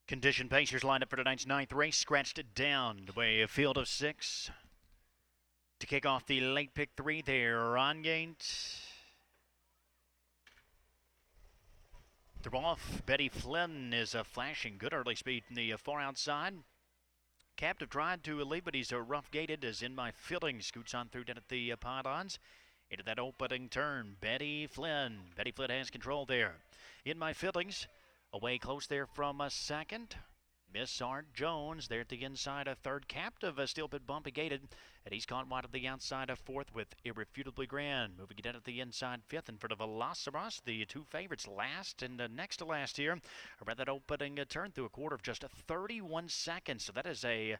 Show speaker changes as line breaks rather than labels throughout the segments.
Condition pacers lined up for tonight's 9th race, scratched it down to a field of 6. To kick off the late pick 3, they're on gate. They're off. Betty Flynn is flashing good early speed from the far outside. Captive tried to lead, but he's rough gated as In My Feelings scoots on through down at the pylons. Into that opening turn, Betty Flynn. Betty Flynn has control there. In My Feelings away close there from a second. Miss Art Jones there at the inside of third. Captive still a bit bumpy gated, and he's caught wide at the outside of fourth with Irrefutably Grand. Moving it down at the inside fifth in front of LOSIRA, the two favorites last and next to last here. Around that opening turn through a quarter of just 31 seconds. So that is a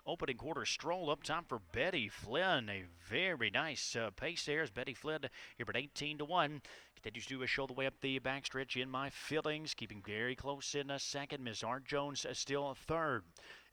opening quarter stroll up top for Betty Flynn. A very nice pace there as Betty Flynn here at 18-1. Continues to show the way up the backstretch. In My Feelings, keeping very close in a second. Miss Art Jones still third.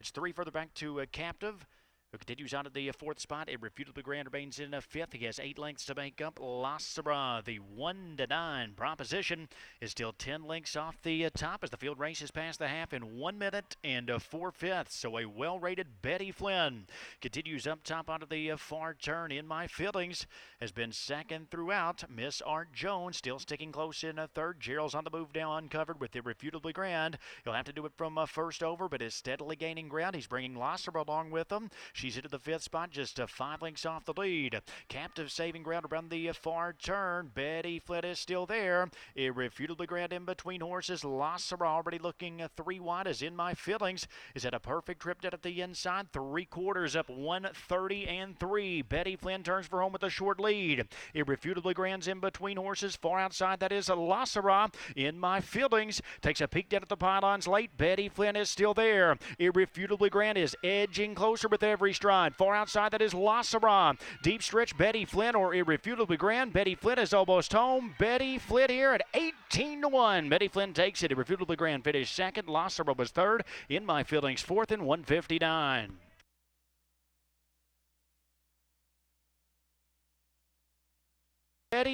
It's 3 further back to Captive, who continues out of the fourth spot. Irrefutably Grand remains in fifth. He has 8 lengths to make up. LOSIRA, the 1-9 proposition, is still 10 lengths off the top as the field races past the half in 1 minute and 4/5. So a well-rated Betty Flynn continues up top out of the far turn. In My Feelings has been second throughout. Miss Art Jones still sticking close in third. Gerald's on the move now, uncovered with Irrefutably Grand. He'll have to do it from first over, but is steadily gaining ground. He's bringing LOSIRA along with him. She's into the fifth spot, just 5 lengths off the lead. Captive saving ground around the far turn. Betty Flynn is still there. Irrefutably Grand in between horses. LOSIRA already looking 3 wide as In My Feelings is at a perfect trip down at the inside. 3/4 up, 1:30-3. Betty Flynn turns for home with a short lead. Irrefutably Grand's in between horses. Far outside, that is LOSIRA. In My Feelings takes a peek down at the pylons late. Betty Flynn is still there. Irrefutably Grand is edging closer with every stride. Far outside, that is LOSIRA. Deep stretch, Betty Flynn or Irrefutably Grand. Betty Flynn is almost home. Betty Flynn here at 18-1. Betty Flynn takes it. Irrefutably Grand finished second. LOSIRA was third. In My Feelings fourth in 1:59.